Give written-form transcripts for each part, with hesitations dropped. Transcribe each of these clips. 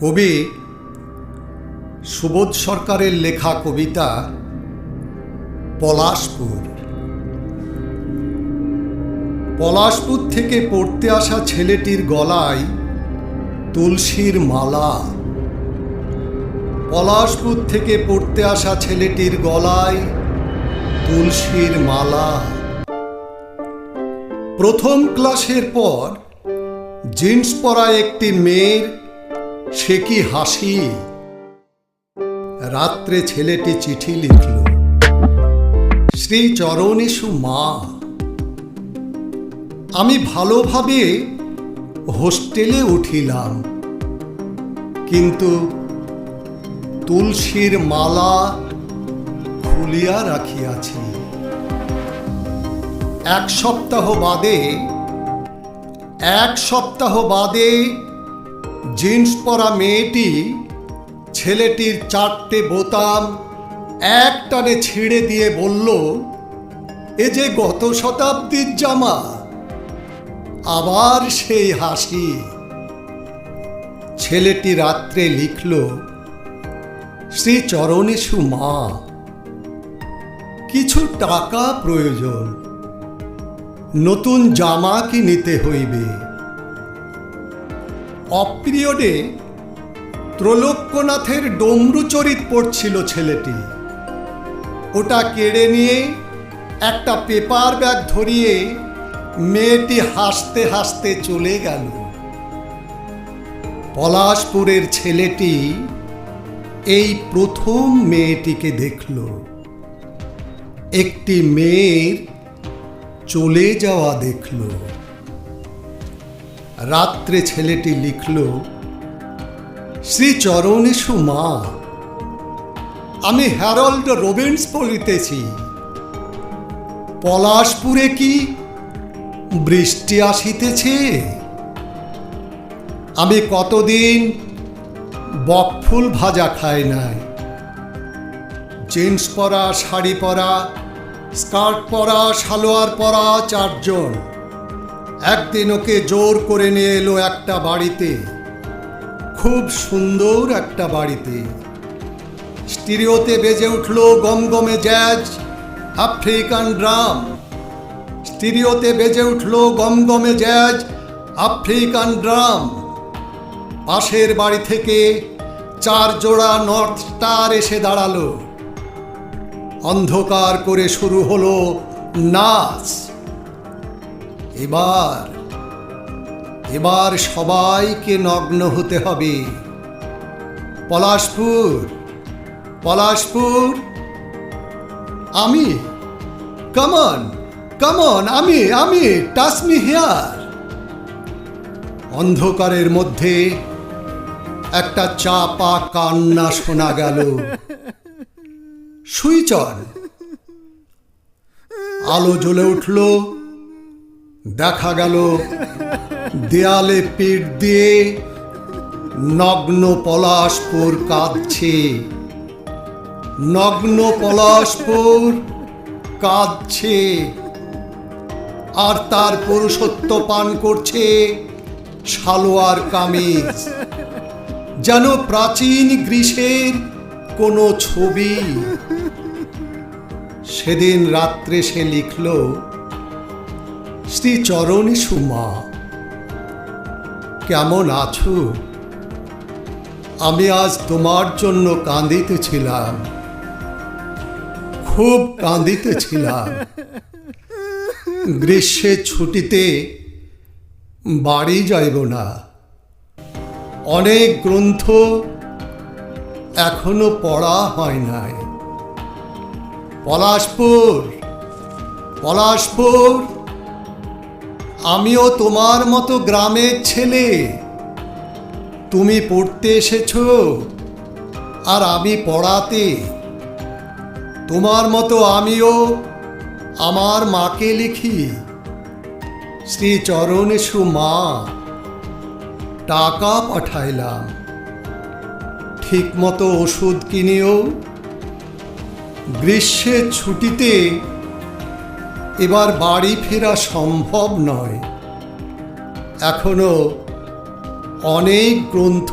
কবি সুবোধ সরকারের লেখা কবিতা পলাশপুর। পলাশপুর থেকে পড়তে আসা ছেলেটির গলায় তুলসীর মালা। পলাশপুর থেকে পড়তে আসা ছেলেটির গলায় তুলসীর মালা। প্রথম ক্লাসের পর জিন্স পরা একটি মেয়ের সে কি হাসি। রাত্রে ছেলেটি চিঠি লিখল, শ্রী চরণেষু মা। আমি ভালোভাবে হোস্টেলে উঠিলাম, কিন্তু তুলসীর মালা খুলিয়া রাখিয়াছি। এক সপ্তাহ বাদে জিন্স পরা মেয়েটি ছেলেটির 4টে বোতাম একটানে ছিঁড়ে দিয়ে বলল, এ যে গত শতাব্দীর জামা। আবার সেই হাসি। ছেলেটি রাত্রে লিখল, শ্রী চরণেষু মা, কিছু টাকা প্রয়োজন, নতুন জামা কিনিতে হইবে। অপিরিয়ডে ত্রৈলোক্যনাথের ডমরুচরিত পড়ছিল ছেলেটি। ওটা কেড়ে নিয়ে একটা পেপার ব্যাগ ধরিয়ে মেয়েটি হাসতে হাসতে চলে গেল। পলাশপুরের ছেলেটি এই প্রথম মেয়েটিকে দেখল। একটি মেয়ের চলে যাওয়া দেখল। রাত্রে ছেলেটি লিখল, শ্রী চরণেষু মা, আমি হ্যারল্ড রবিন্স পড়িতেছি। পলাশপুরে কি বৃষ্টি আসিতেছে? আমি কতদিন বকফুল ভাজা খাই নাই। জিন্স পরা, শাড়ি পরা, স্কার্ট পরা, সালোয়ার পরা 4 জন একদিন ওকে জোর করে নিয়ে এলো একটা বাড়িতে, খুব সুন্দর একটা বাড়িতে। স্টিরিওতে বেজে উঠল গমগমে জ্যাজ, আফ্রিকান ড্রাম। স্টিরিওতে বেজে উঠল গমগমে জ্যাজ, আফ্রিকান ড্রাম। পাশের বাড়ি থেকে 4 জোড়া নর্থ স্টার এসে দাঁড়ালো। অন্ধকার করে শুরু হলো নাচ। এবার সবাইকে নগ্ন হতে হবে। পলাশপুর, আমি, কামন, আমি টাচ মি হিয়ার। অন্ধকারের মধ্যে একটা চাপা কান্না শোনা গেল। Switch on. আলো জ্বলে উঠল। দেখা গেল দেয়ালে পিঠ দিয়ে নগ্ন পলাশপুর কাঁদছে। নগ্ন পলাশপুর কাঁদছে, আর তার পুরুষত্ব পান করছে সালোয়ার কামিজ, যেন প্রাচীন গ্রীসের কোনো ছবি। সেদিন রাত্রে সে লিখল, শ্রী চরণেষু মা, কেমন আছো? আমি আজ তোমার জন্য কাঁদিতেছিলাম, খুব কাঁদিতেছিলাম। গ্রীষ্মের ছুটিতে বাড়ি যাইব না। অনেক গ্রন্থ এখনো পড়া হয় নাই। পলাশপুর, আমিও তোমার মতো গ্রামের ছেলে। তুমি পড়তে এসেছো আর আমি পড়াতে। তোমার মতো আমিও আমার মাকে লিখি, শ্রী চরণেষু মা, টাকা পাঠাইলাম। ঠিক মতো ওষুধ কিনিও। গ্রীষ্মের ছুটিতে এবার বাড়ি ফেরা সম্ভব নয়। এখনো অনেক গ্রন্থ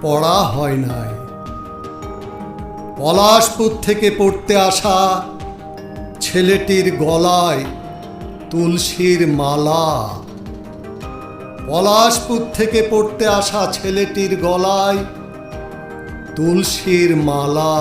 পড়া হয় নাই। পলাশপুর থেকে পড়তে আসা ছেলেটির গলায় তুলসীর মালা। পলাশপুর থেকে পড়তে আসা ছেলেটির গলায় তুলসীর মালা।